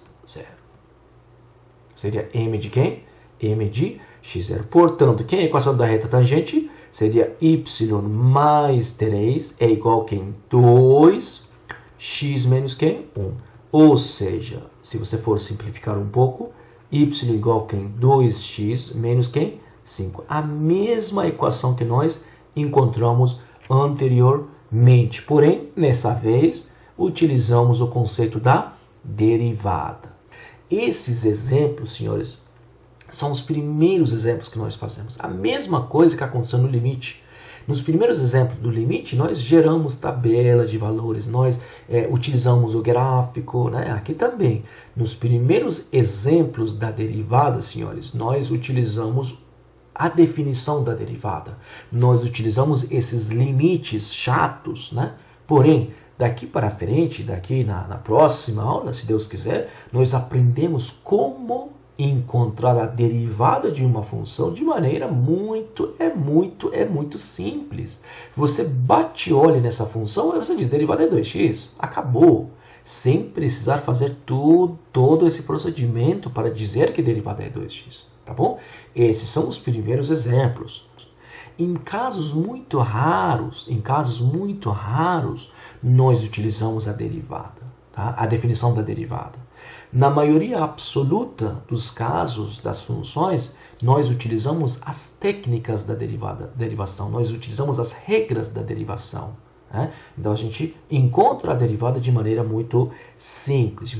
Seria m de quem? M de x0. Portanto, quem é a equação da reta tangente? Seria y mais 3 é igual a quem? 2, x menos quem? 1. Ou seja, se você for simplificar um pouco, y igual a quem? 2x menos quem? 5. A mesma equação que nós encontramos anteriormente. Porém, nessa vez, utilizamos o conceito da derivada. Esses exemplos, senhores, são os primeiros exemplos que nós fazemos. A mesma coisa que aconteceu no limite. Nos primeiros exemplos do limite, nós geramos tabela de valores, nós utilizamos o gráfico, né? Aqui também. Nos primeiros exemplos da derivada, senhores, nós utilizamos a definição da derivada. Nós utilizamos esses limites chatos, né? Porém, daqui para frente, daqui na próxima aula, se Deus quiser, nós aprendemos como encontrar a derivada de uma função de maneira muito simples. Você bate olho nessa função e você diz, derivada é 2x. Acabou. Sem precisar fazer todo esse procedimento para dizer que derivada é 2x. Tá bom? Esses são os primeiros exemplos. Em casos muito raros, nós utilizamos a derivada, tá? A definição da derivada. Na maioria absoluta dos casos das funções, nós utilizamos as técnicas da derivação, nós utilizamos as regras da derivação, né? Então a gente encontra a derivada de maneira muito simples,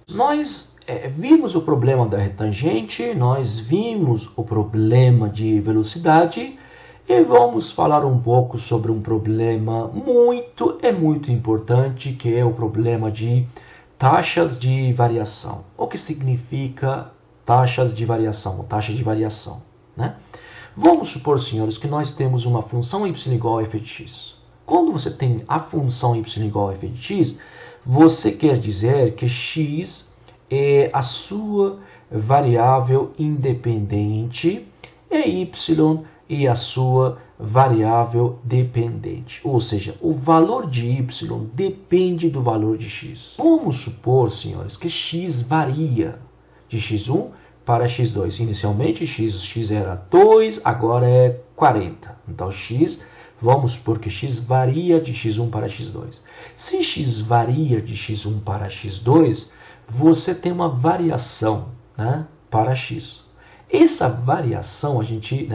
Nós vimos o problema da retangente, nós vimos o problema de velocidade e vamos falar um pouco sobre um problema muito importante, que é o problema de taxas de variação. O que significa taxas de variação, taxa de variação, né? Vamos supor, senhores, que nós temos uma função y igual a f de x. Quando você tem a função y igual a f de x, você quer dizer que x é a sua variável independente e y é a sua variável dependente. Ou seja, o valor de y depende do valor de x. Vamos supor, senhores, que x varia de x1 para x2. Inicialmente, x era 2, agora é 40. Então, vamos supor que x varia de x1 para x2. Se x varia de x1 para x2, você tem uma variação, né, para x. Essa variação a gente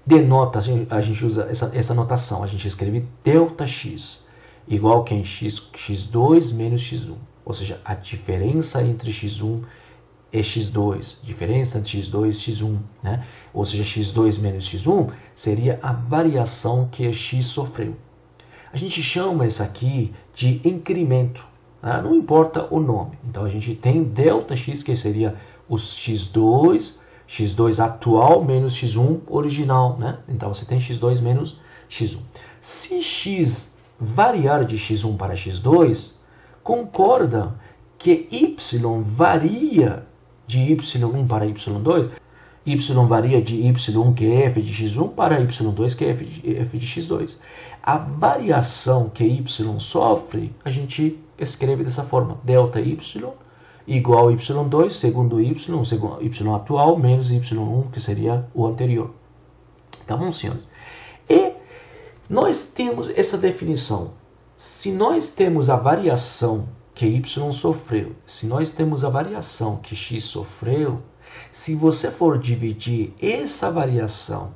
denota, a gente usa essa notação, a gente escreve ΔX igual a x2 menos x1. Ou seja, a diferença entre x1 e x2, diferença entre x2 e x1, né? Ou seja, x2 menos x1 seria a variação que x sofreu. A gente chama isso aqui de incremento, né? Não importa o nome. Então a gente tem ΔX, que seria os x2 atual menos x1 original, né? Então você tem x2 menos x1. Se x variar de x1 para x2, concorda que y varia de y1 para y2, y varia de y1, que é f de x1, para y2, que é f de x2. A variação que y sofre, a gente escreve dessa forma, ΔY igual a y2, segundo y atual, menos y1, que seria o anterior. Tá bom, senhores? E nós temos essa definição. Se nós temos a variação que y sofreu, se nós temos a variação que x sofreu, se você for dividir essa variação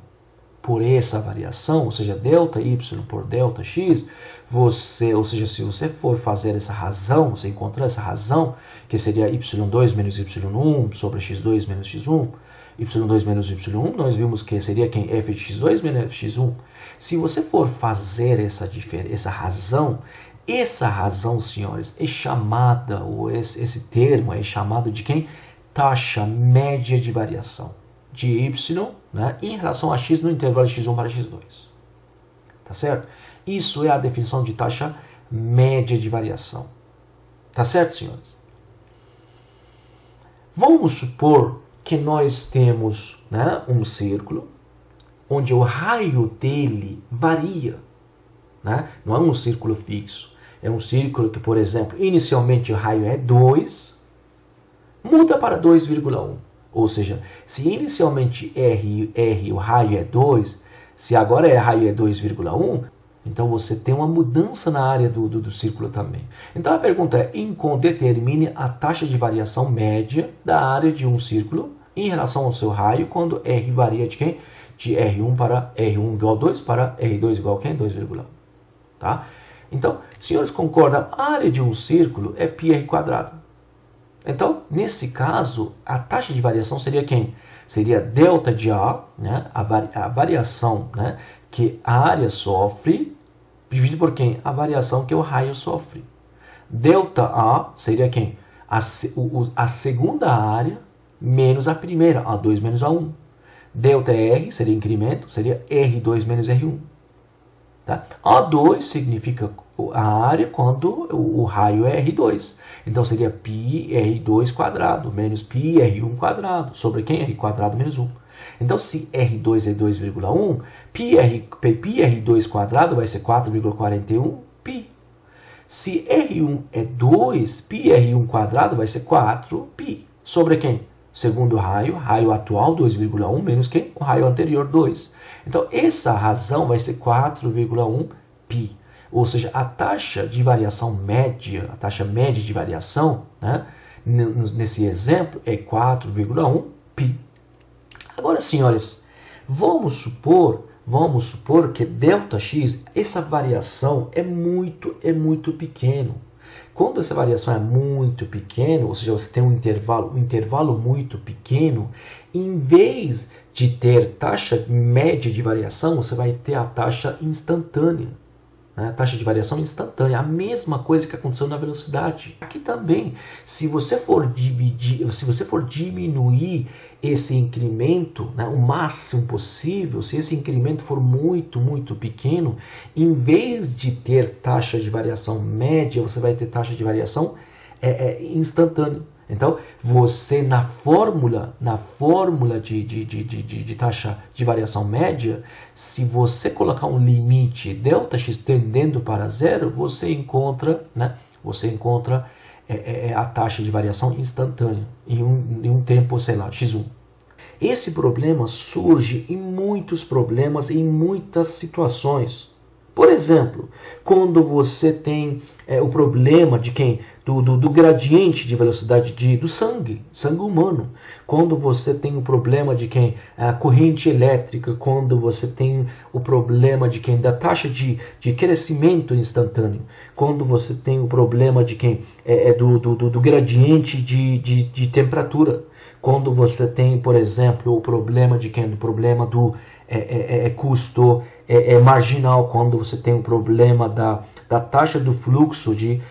por essa variação, ou seja, delta y por delta x, ou seja, se você for fazer essa razão, você encontrar essa razão, que seria y2 menos y1 sobre x2 menos x1, y2 menos y1, nós vimos que seria quem f de x2 menos f de x1. Se você for fazer essa razão, senhores, é chamada, ou esse termo é chamado de quem? Taxa média de variação de y, né, em relação a x no intervalo de x1 para x2. Tá certo? Isso é a definição de taxa média de variação. Tá certo, senhores? Vamos supor que nós temos, né, um círculo onde o raio dele varia. Né? Não é um círculo fixo. É um círculo que, por exemplo, inicialmente o raio é 2, muda para 2,1. Ou seja, se inicialmente R o raio é 2, se agora raio é 2,1, então você tem uma mudança na área do círculo também. Então a pergunta é, determine a taxa de variação média da área de um círculo em relação ao seu raio quando R varia de quem? De R1 para R1 igual a 2 para R2 igual a quem? 2,1. Tá? Então, senhores concordam, a área de um círculo é πr². Então, nesse caso, a taxa de variação seria quem? Seria delta de A, né? a variação, né, que a área sofre, dividido por quem? A variação que o raio sofre. Delta A seria quem? A segunda área menos a primeira, A2 menos A1. Delta R seria incremento, seria R2 menos R1. Tá? A2 significa a área quando o raio é R2. Então seria πr² menos πr1² sobre quem? R² menos 1. Então se R2 é 2,1, πr2² vai ser 4,41 π. Se R1 é 2, πr1² vai ser 4 π. Sobre quem? Segundo raio atual 2,1 menos quem? O raio anterior 2. Então essa razão vai ser 4,1 π. Ou seja, a taxa de variação média, a taxa média de variação, né, nesse exemplo é 4,1 π. Agora, senhores, vamos supor que ΔX, essa variação é muito pequeno. Quando essa variação é muito pequena, ou seja, você tem um intervalo muito pequeno, em vez de ter taxa média de variação, você vai ter a taxa instantânea. Né? Taxa de variação instantânea, a mesma coisa que aconteceu na velocidade. Aqui também, se você for diminuir esse incremento, né, o máximo possível, se esse incremento for muito pequeno, em vez de ter taxa de variação média, você vai ter taxa de variação instantânea. Então, você na fórmula de taxa de variação média, se você colocar um limite ΔX tendendo para zero, você encontra a taxa de variação instantânea em um tempo, sei lá, x1. Esse problema surge em muitos problemas, em muitas situações. Por exemplo, quando você tem o problema de quem? Do gradiente de velocidade do sangue humano. Quando você tem o problema de quem? A corrente elétrica. Quando você tem o problema de quem? Da taxa de crescimento instantâneo. Quando você tem o problema de quem? Do gradiente de temperatura. Quando você tem, por exemplo, o problema de quem? O problema do custo marginal, quando você tem um problema da taxa do fluxo de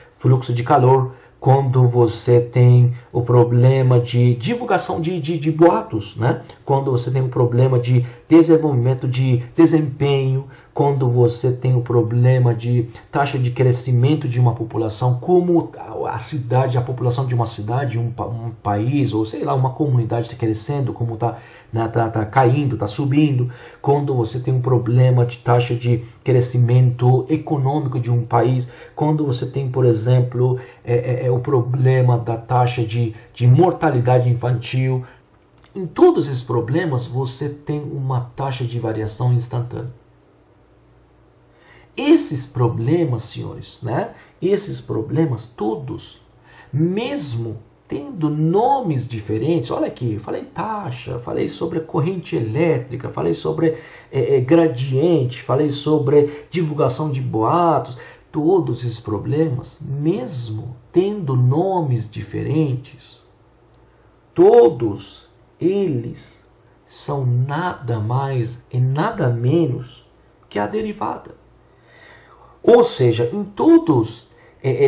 calor, quando você tem o problema de divulgação de boatos, né? Quando você tem um problema de desenvolvimento de desempenho, quando você tem o problema de taxa de crescimento de uma população, como a população de uma cidade, um país, ou sei lá, uma comunidade está crescendo, como está caindo, está subindo, quando você tem um problema de taxa de crescimento econômico de um país, quando você tem, por exemplo, o problema da taxa de mortalidade infantil. Em todos esses problemas, você tem uma taxa de variação instantânea. Esses problemas, senhores, né? Esses problemas todos, mesmo tendo nomes diferentes. Olha aqui, falei taxa, falei sobre corrente elétrica, falei sobre gradiente, falei sobre divulgação de boatos. Todos esses problemas, mesmo tendo nomes diferentes, todos eles são nada mais e nada menos que a derivada. Ou seja, em todos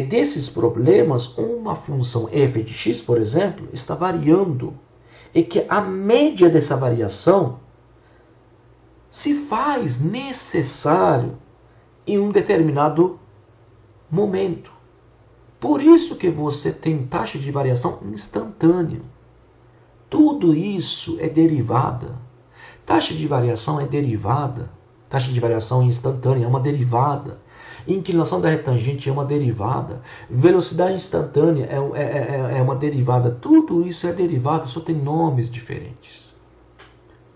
desses problemas, uma função f de x, por exemplo, está variando e que a média dessa variação se faz necessário em um determinado momento. Por isso que você tem taxa de variação instantânea. Tudo isso é derivada. Taxa de variação é derivada. Taxa de variação instantânea é uma derivada. Inclinação da retangente é uma derivada. Velocidade instantânea é uma derivada. Tudo isso é derivada, só tem nomes diferentes.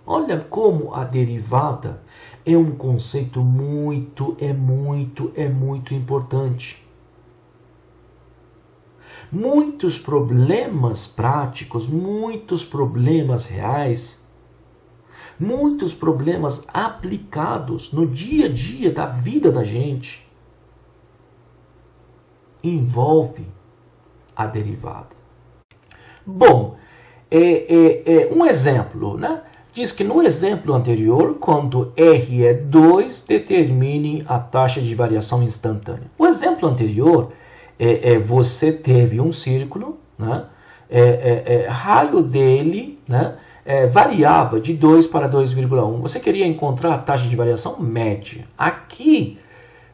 Olha como a derivada é um conceito muito importante. Muitos problemas práticos, muitos problemas reais, muitos problemas aplicados no dia a dia da vida da gente envolve a derivada. Bom, um exemplo, né? Diz que no exemplo anterior, quando R é 2, determine a taxa de variação instantânea. O exemplo anterior, você teve um círculo, né? Raio dele, né? Variava de 2 para 2,1. Você queria encontrar a taxa de variação média. Aqui,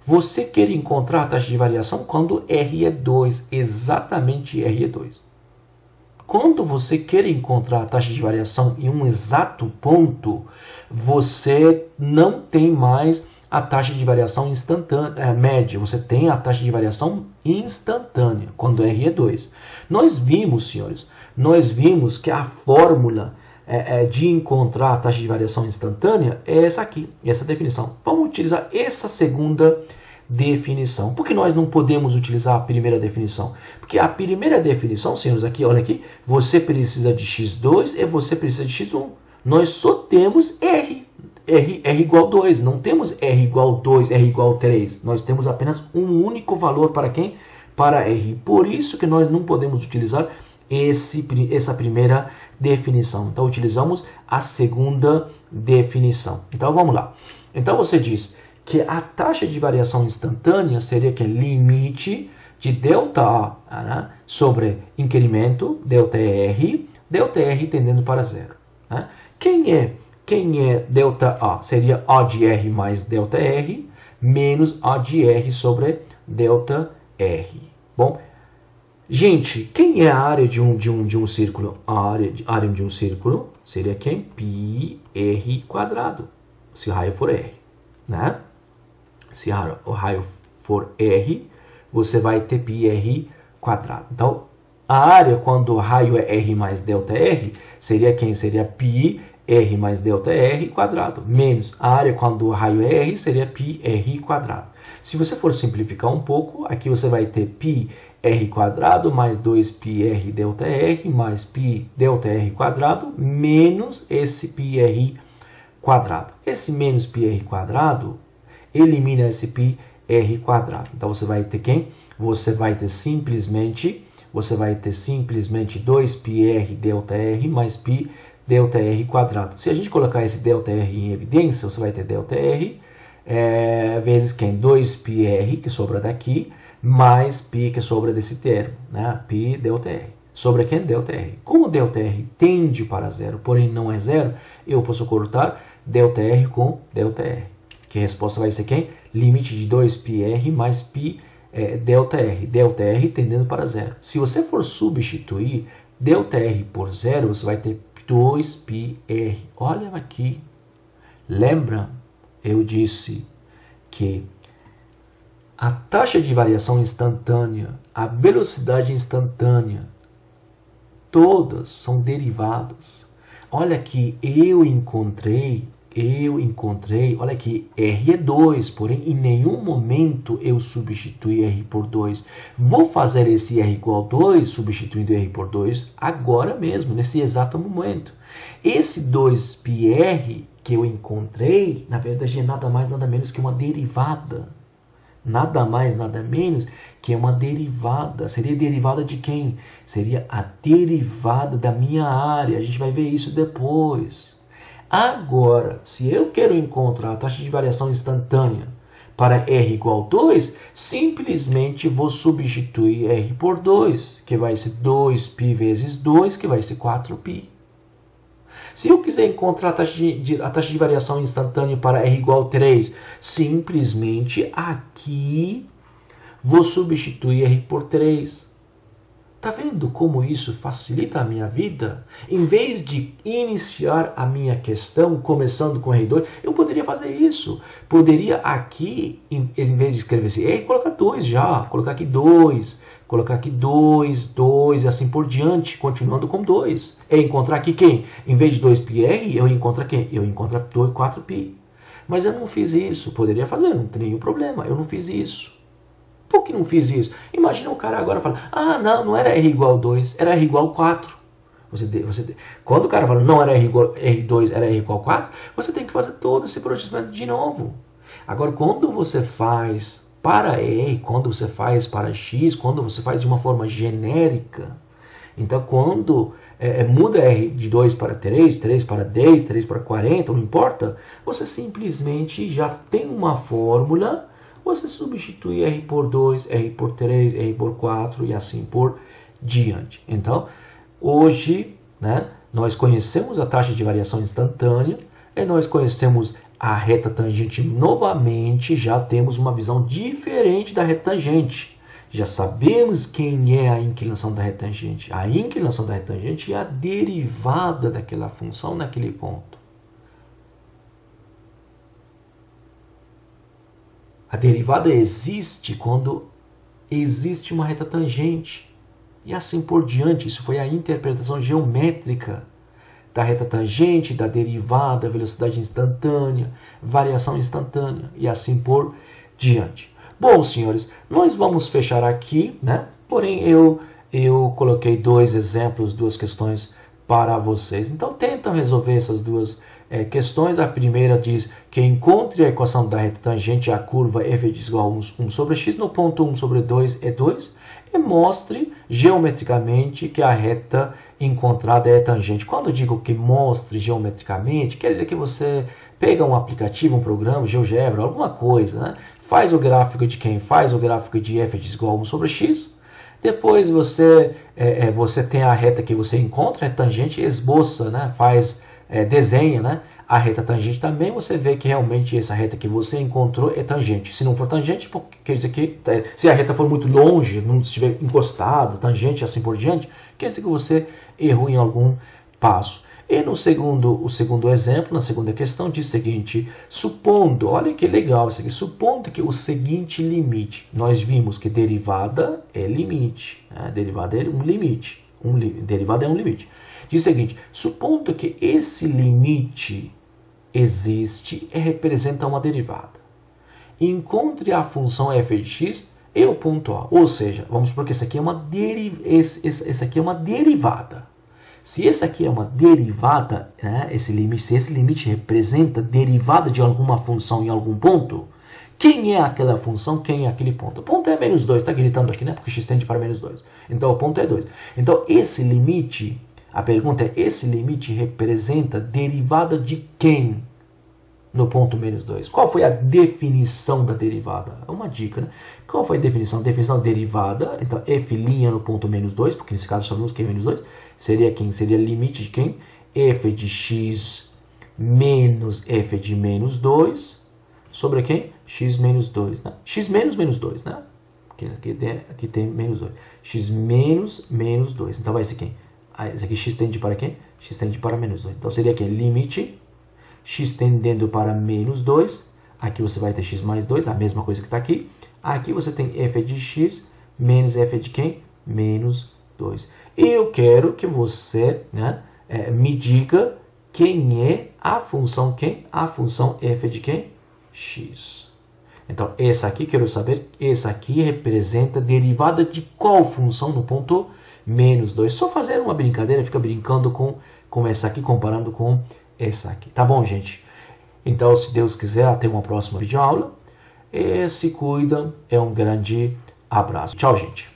você quer encontrar a taxa de variação quando R é 2, exatamente R é 2. Quando você quer encontrar a taxa de variação em um exato ponto, você não tem mais a taxa de variação instantânea, média. Você tem a taxa de variação instantânea, quando R é 2. Nós vimos, senhores, que a fórmula de encontrar a taxa de variação instantânea é essa aqui, essa definição. Vamos utilizar essa segunda definição. Por que nós não podemos utilizar a primeira definição? Porque a primeira definição, senhores, aqui, olha aqui, você precisa de x2 e você precisa de x1. Nós só temos R igual 2, não temos R igual 2, R igual 3. Nós temos apenas um único valor para quem? Para R. Por isso que nós não podemos utilizar essa primeira definição. Então, utilizamos a segunda definição. Então, vamos lá. Então, você diz que a taxa de variação instantânea seria que limite de ΔA, né, sobre incremento, ΔR tendendo para zero. Né? Quem é ΔA? Seria A de R mais ΔR menos A de R sobre ΔR. Bom, gente, quem é a área de um círculo? A área de um círculo seria quem? πr quadrado, se o raio for R. Né? Se o raio for R, você vai ter πr quadrado. Então, a área quando o raio é R mais ΔR, seria quem? Seria πr mais ΔR quadrado. Menos a área quando o raio é R, seria πr quadrado. Se você for simplificar um pouco, aqui você vai ter πr quadrado mais 2πr ΔR mais π ΔR quadrado menos esse πr quadrado. Esse menos πr quadrado elimina esse πr quadrado. Então você vai ter quem? Você vai ter simplesmente 2πr ΔR mais π ΔR quadrado. Se a gente colocar esse ΔR em evidência, você vai ter ΔR vezes quem? 2πr, que sobra daqui, mais π, que sobra desse termo, né? π ΔR. Sobre quem? ΔR. Como ΔR tende para zero, porém não é zero, eu posso cortar ΔR com ΔR. Que a resposta vai ser quem? Limite de 2πr mais π ΔR. ΔR tendendo para zero. Se você for substituir ΔR por zero, você vai ter 2πr. Olha aqui. Lembra? Eu disse que a taxa de variação instantânea, a velocidade instantânea, todas são derivadas. Olha que eu encontrei eu encontrei, olha aqui, R é 2, porém em nenhum momento eu substituí R por 2. Vou fazer esse R igual a 2, substituindo R por 2, agora mesmo, nesse exato momento. Esse 2πr que eu encontrei, na verdade é nada mais, nada menos que uma derivada. Nada mais, nada menos que uma derivada. Seria derivada de quem? Seria a derivada da minha área. A gente vai ver isso depois. Agora, se eu quero encontrar a taxa de variação instantânea para R igual a 2, simplesmente vou substituir R por 2, que vai ser 2π vezes 2, que vai ser 4π. Se eu quiser encontrar a taxa de variação instantânea para R igual a 3, simplesmente aqui vou substituir R por 3. Tá vendo como isso facilita a minha vida? Em vez de iniciar a minha questão começando com R2, eu poderia fazer isso. Poderia aqui, em vez de escrever esse R, colocar 2 já. Colocar aqui 2, colocar aqui 2, 2 e assim por diante, continuando com 2. É encontrar aqui quem? Em vez de 2πr, eu encontro quem? Eu encontro 4π. Mas eu não fiz isso. Poderia fazer, não tem nenhum problema. Eu não fiz isso. Por que não fiz isso? Imagina o cara agora falar, ah, não era R igual a 2, era R igual a 4. Quando o cara fala, não era R2, era R igual a 4, você tem que fazer todo esse procedimento de novo. Agora, quando você faz para R, quando você faz para X, quando você faz de uma forma genérica, então quando muda R de 2 para 3, 3 para 10, 3 para 40, não importa, você simplesmente já tem uma fórmula. Você substitui R por 2, R por 3, R por 4 e assim por diante. Então, hoje, né, nós conhecemos a taxa de variação instantânea e nós conhecemos a reta tangente novamente, já temos uma visão diferente da reta tangente. Já sabemos quem é a inclinação da reta tangente. A inclinação da reta tangente é a derivada daquela função naquele ponto. A derivada existe quando existe uma reta tangente. E assim por diante. Isso foi a interpretação geométrica da reta tangente, da derivada, velocidade instantânea, variação instantânea e assim por diante. Bom, senhores, nós vamos fechar aqui, né? Porém, eu coloquei dois exemplos, duas questões para vocês. Então, tentam resolver essas duas questões. A primeira diz que encontre a equação da reta tangente à curva f de igual a 1 sobre x no ponto 1 sobre 2 é 2 e mostre geometricamente que a reta encontrada é tangente. Quando eu digo que mostre geometricamente, quer dizer que você pega um aplicativo, um programa, GeoGebra, alguma coisa, né? Faz o gráfico de quem? Faz o gráfico de f de igual a 1 sobre x. Depois você tem a reta que você encontra, é tangente, esboça, né? Desenha, né? A reta tangente também, você vê que realmente essa reta que você encontrou é tangente. Se não for tangente, quer dizer que se a reta for muito longe, não estiver encostado, tangente, assim por diante, quer dizer que você errou em algum passo. E no o segundo exemplo, na segunda questão, diz o seguinte: supondo, olha que legal isso aqui, supondo que o seguinte limite, nós vimos que derivada é limite, né? Derivada é um limite, derivada é um limite. Diz o seguinte: supondo que esse limite existe e representa uma derivada. Encontre a função f de x e o ponto A. Ou seja, vamos supor que essa aqui é esse aqui é uma derivada. Se esse aqui é uma derivada, né, se esse limite representa derivada de alguma função em algum ponto, quem é aquela função, quem é aquele ponto? O ponto é menos 2, está gritando aqui, né? Porque x tende para menos 2. Então o ponto é 2. Então esse limite, a pergunta é, esse limite representa derivada de quem no ponto menos 2? Qual foi a definição da derivada? É uma dica, né? Qual foi a definição? Definição derivada, então f' no ponto menos 2, porque nesse caso sabemos que é menos 2, seria quem? Seria limite de quem? F de x menos f de menos 2 sobre quem? X menos 2, né? X menos menos 2, né? Aqui tem menos 2. X menos menos 2. Então vai ser quem? Esse aqui x tende para quem? X tende para menos 2. Então seria aqui limite x tendendo para menos 2. Aqui você vai ter x mais 2, a mesma coisa que está aqui. Aqui você tem f de x menos f de quem? Menos 2. E eu quero que você, né, me diga quem é a função quem? A função f de quem? X. Então, essa aqui, quero saber, essa aqui representa a derivada de qual função no ponto menos 2. Só fazer uma brincadeira, fica brincando com essa aqui, comparando com essa aqui. Tá bom, gente? Então, se Deus quiser, até uma próxima videoaula. Se cuida, um grande abraço. Tchau, gente.